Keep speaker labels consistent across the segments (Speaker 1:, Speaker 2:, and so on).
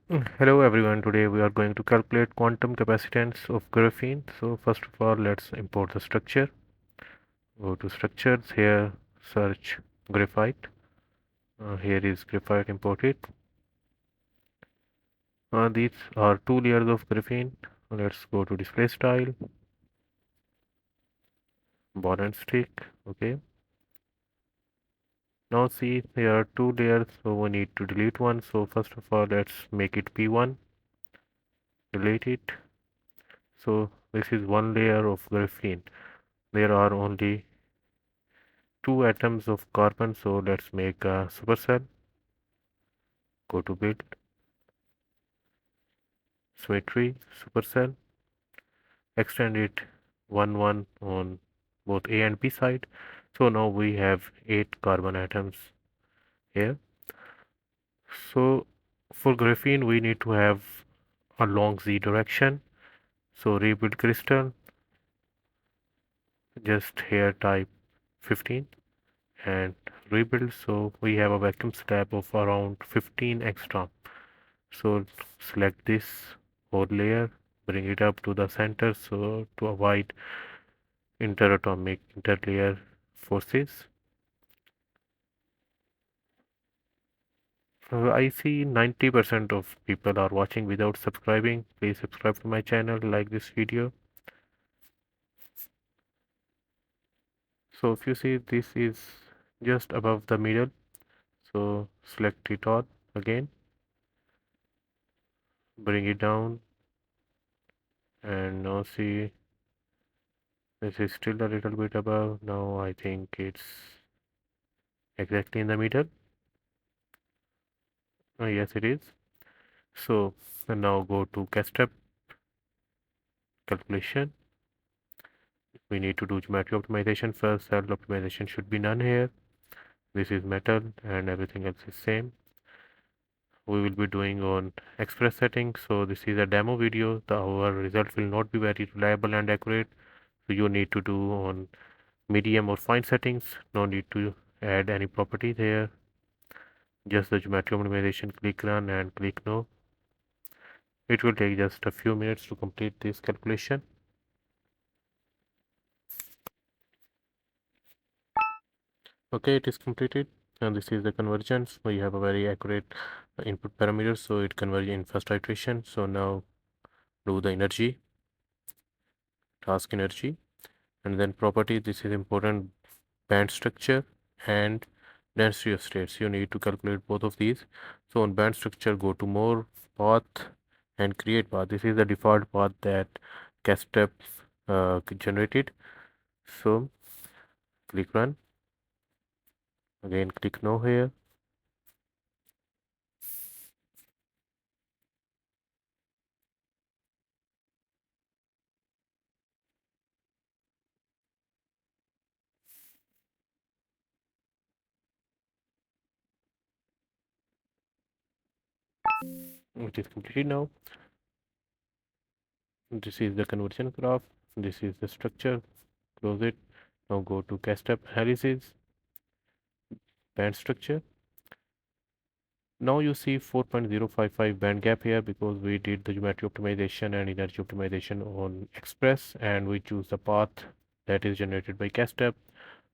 Speaker 1: Hello everyone, today we are going to calculate quantum capacitance of graphene. So first of all, let's import the structure. Go to structures, here search graphite. Here is graphite imported. These are two layers of graphene. Let's go to display style, ball and stick. Okay. Now see, there are two layers, so we need to delete one. So first of all, let's make it P1. Delete it. So this is one layer of graphene. There are only two atoms of carbon, so let's make a supercell. Go to build, symmetry, supercell, extend it 1 on both A and B side. So now we have 8 carbon atoms here. So for graphene we need to have a long Z direction. So rebuild crystal, just here type 15 and rebuild. So we have a vacuum slab of around 15 extra. So select this whole layer, bring it up to the center so to avoid interatomic interlayer forces. I see 90% of people are watching without subscribing. Please subscribe to my channel, like this video. So if you see, this is just above the middle. So select it all again, bring it down, and now see this is still a little bit above. Now I think it's exactly in the middle. Yes, it is. So now go to CASTEP calculation. We need to do geometry optimization first. Cell optimization should be none here. This is metal and everything else is same. We will be doing on express settings. So this is a demo video. Our result will not be very reliable and accurate. So you need to do on medium or fine settings. No need to add any properties here. Just the geometry optimization. Click run and click no. It will take just a few minutes to complete this calculation. Okay, it is completed, and this is the convergence. We have a very accurate input parameter, so it converges in first iteration. So now do the energy, task energy, and then property. This is important, band structure and density of states. You need to calculate both of these. So on band structure, go to more, path, and create path. This is the default path that CASTEP generated. So click run. Again, click no here. It is completed now. This is the conversion graph. This is the structure. Close it. Now go to CASTEP analysis, band structure. Now you see 4.055 band gap here because we did the geometry optimization and energy optimization on Express, and we choose the path that is generated by CASTEP.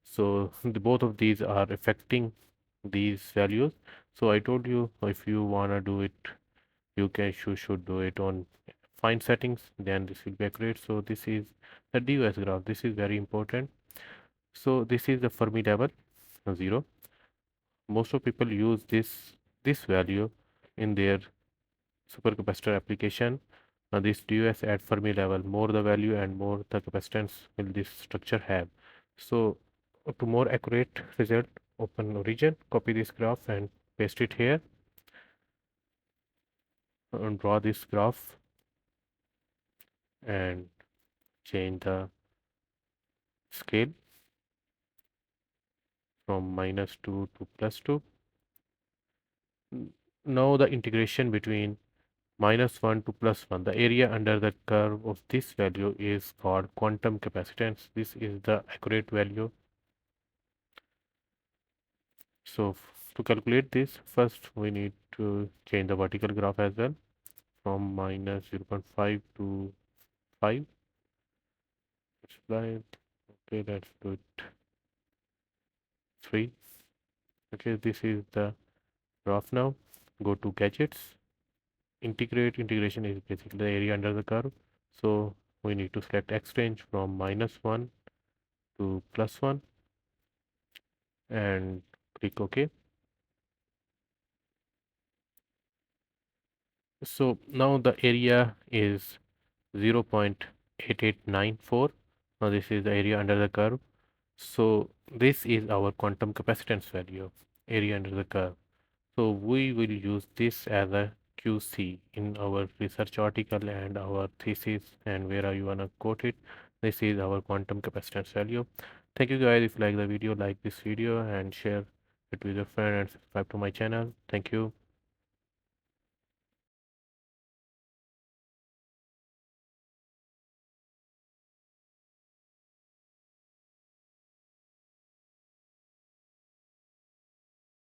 Speaker 1: So both of these are affecting these values. So I told you if you wanna do it, you should do it on fine settings, then this will be accurate. So this is the DOS graph. This is very important. So this is the Fermi level 0. Most of people use this value in their supercapacitor application. This DOS at Fermi level, more the value and more the capacitance will this structure have. So to more accurate result, open origin, copy this graph and paste it here, and draw this graph and change the scale from -2 to +2. Now the integration between -1 to +1, the area under the curve of this value is called quantum capacitance. This is the accurate value. So To calculate this, first we need to change the vertical graph as well from minus 0.5 to 5. Let's okay, let's do it 3. Okay, this is the graph now. Go to gadgets. Integration is basically the area under the curve. So we need to select X range from -1 to +1 and click OK. So now the area is 0.8894. Now this is the area under the curve. So this is our quantum capacitance value, area under the curve. So we will use this as a QC in our research article and our thesis, and where you wanna quote it. This is our quantum capacitance value. Thank you guys. If you like the video, like this video and share it with your friend and subscribe to my channel. Thank you.